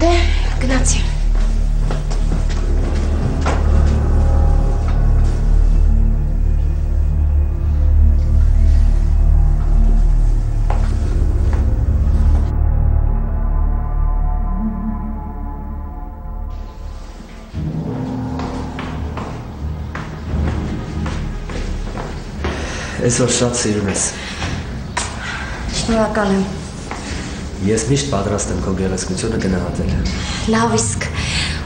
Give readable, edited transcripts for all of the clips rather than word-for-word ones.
Դե, գնացի։ Այսօր շատ սիրում ես։ Շնորհակալ եմ։ Ես միշտ պատրաստ եմ քո գեղեցկությունը գնահատել։ Լավ իսկ,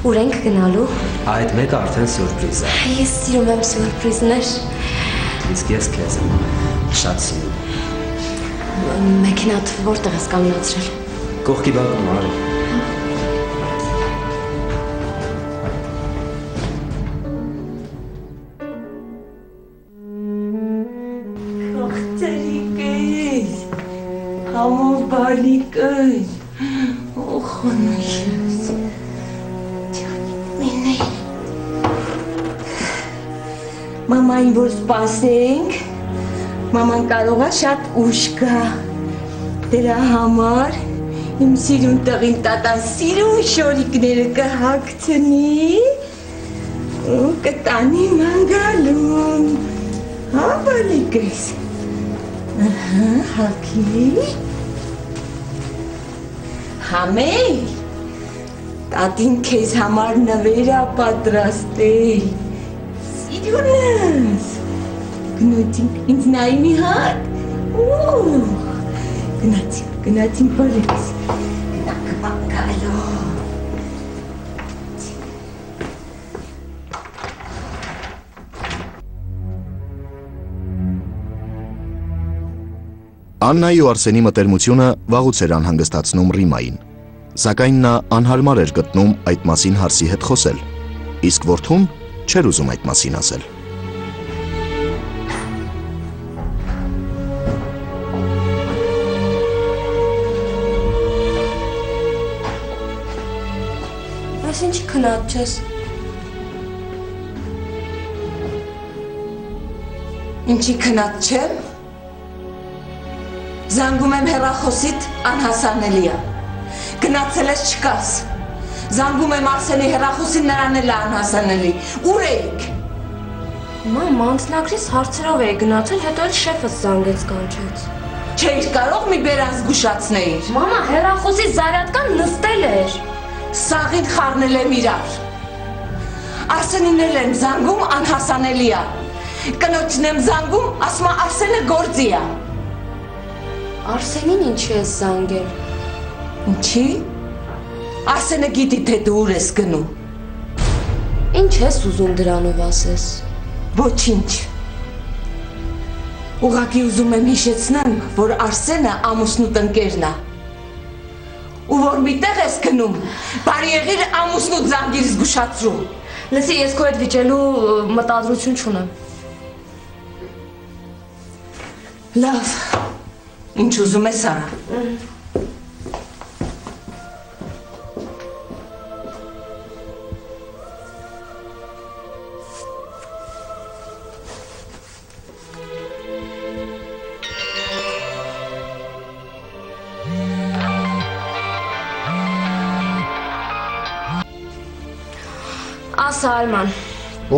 ուր ենք գնալու։ Այդ մեկը արդեն սյուրպրիզ է։ Ես սիրում եմ սյուրպրիզներ։ Իսկ ես քեզ եմ շատ սիրում։ Մեքենադ որտեղ ես կանգնացրել։ Կողքի բակում արի։ Բալիկն, օխոնոյս, մինե, մամային որ սպասենք, մաման կարող է շատ ուշ գա, դրա համար իմ սիրուն տղին տատան սիրուն շորիկները կհագցնի ու կտանի մանգալում, հա բալիկս, հագի, Համեյ, տատին քեզ համար նվերա պատրաստել, սիրունս, գնացինք ինձ նայի մի հատ, գնացինք բալիկս, գնանք մանգալո։ Աննայի ու Արսենի մտերմությունը վաղուց էր անհանգստացնում Ռիմային, սակայն նա անհարմար էր գտնում այդ մասին հարսի հետ խոսել, իսկ որդուն չէր ուզում այդ մասին ասել։ Այս ինչի քնած չես։ Ինչի քնած չեմ։ Զանգում եմ հեռախոսիդ անհասանելի է, գնացել ես չկաս, զանգում եմ Արսենի հեռախոսին նրան էլ անհասանելի, ուր էիք։ Մամ, անձնակրիս հարցերով էի գնացել, հետո էլ շեֆս զանգեց կանչեց։ Չէիր կարող մի բերան զգուշացնեիր։ Մամա, հեռախոսի զարյատկան նստել էր։ Սաղին խառնել եմ իրար։ Արսենին էլ եմ զանգում անհասանելի է, կնոջն եմ զանգում, ասում է Արսենը գործի է։ Արսենին ինչի ես զանգել։ Ինչի։ Արսենը գիտի թե դու ուր ես գնում։ Ինչ ես ուզում դրանով ասես։ Ոչինչ։ Ուղղակի ուզում եմ հիշեցնեմ, որ Արսենը ամուսնուտ ընկերն է։ Ու որ միտեղ ես գնում, բարի եղիր ամուսնուտ զանգիր զգուշացրու։ Լսի, ես քո հետ վիճելու մտադրություն չունեմ։ Լավ։ Ինչ ուզում ես արա։ Ասա Արման։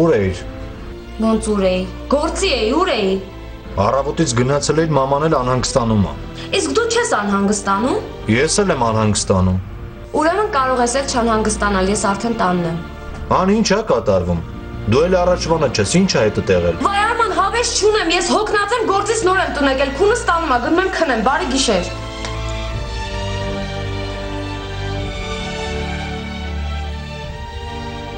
Ուր էիր։ Ոնց ուր էի։ Գործի էի, ուր էի։ Առավոտից գնացել էիր, մաման էլ անհանգստանում է։ Իսկ դու չես անհանգստանում։ Ես էլ եմ անհանգստանում։ Ուրեմն կարող ես էլ չանհանգստանալ, ես արդեն տանն եմ։ Ան ինչ է կատարվում։ Դու էլ առաջվանը չես, ինչ է հետը տեղել։ Վայ Արման, հավես չունեմ, ես հոգնած եմ, գործից նոր եմ տուն եկել, քունս տանում է, գնում եմ քնեմ, բարի գիշեր։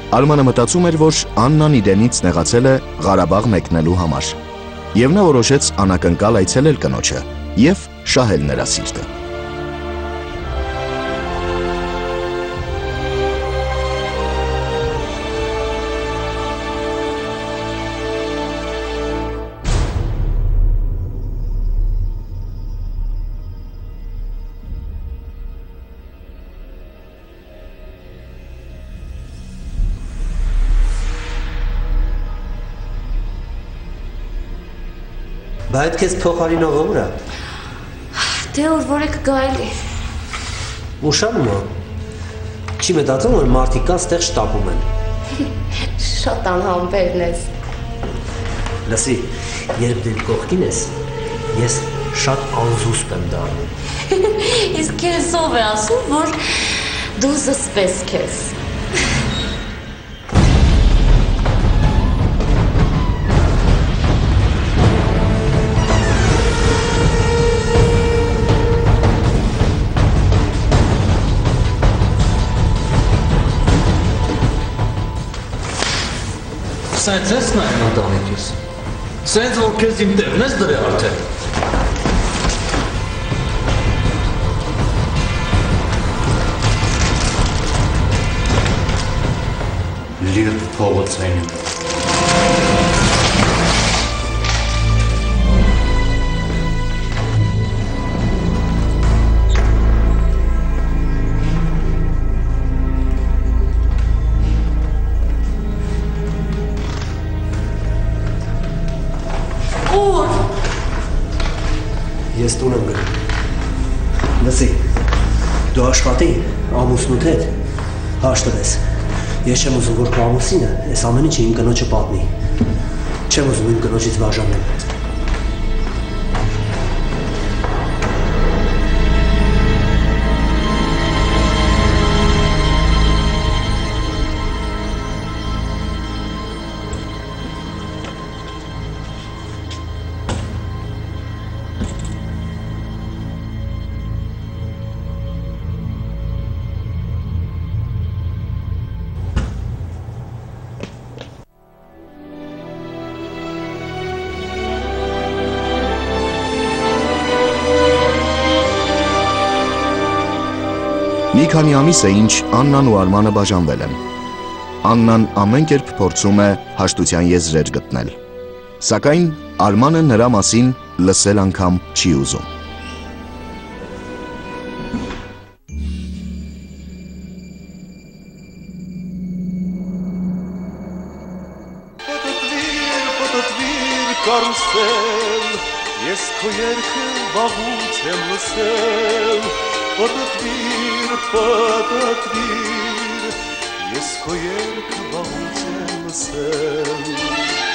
Արմանը մտածում էր, որ Աննան իրենից նեղացել է Ղարաբաղ մեկնելու համար, և նա որոշեց անակնկալ այցելել կնոջը և շահել նրա սիրտը։ Բա այդ քեզ փոխարինողը ուր է։ Դե որ որեք գայլի։ Ուշանում է։ Չի մտածում, որ մարդիկ կան ստեղ շտապում են։ Շատ անհամբերն ես։ Լսի, երբ դու կողքին ես, ես շատ անզուսպ եմ դառնում։ Իսկ քեզ ով է ասում, որ դու զսպես քեզ։ Սենց ես նայում ընտանիքիս, սենց որ քեզ իմ տեղն ես դրե արդեն։ Լիրտ փողոցային։ Ես տուն եմ գնում։ Լսի, դու աշխատի, ամուսնուդ հետ հաշտվես։ Ես չեմ ուզում, որ քո ամուսինը այս ամեն ինչը իմ կնոջը պատմի։ Չեմ ուզում իմ կնոջից բաժանեմ։ Մի քանի ամիս է ինչ Աննան ու Արմանը բաժանվել են։ Աննան ամեն կերպ փորձում է հաշտության եզրեր գտնել, սակայն Արմանը նրա մասին լսել անգամ չի ուզում։ Պատտվիր կարուսել, ես քո երգը վաղուց եմ լսել։ Պատտվիր, ես քո երգը վաղուց եմ լսել։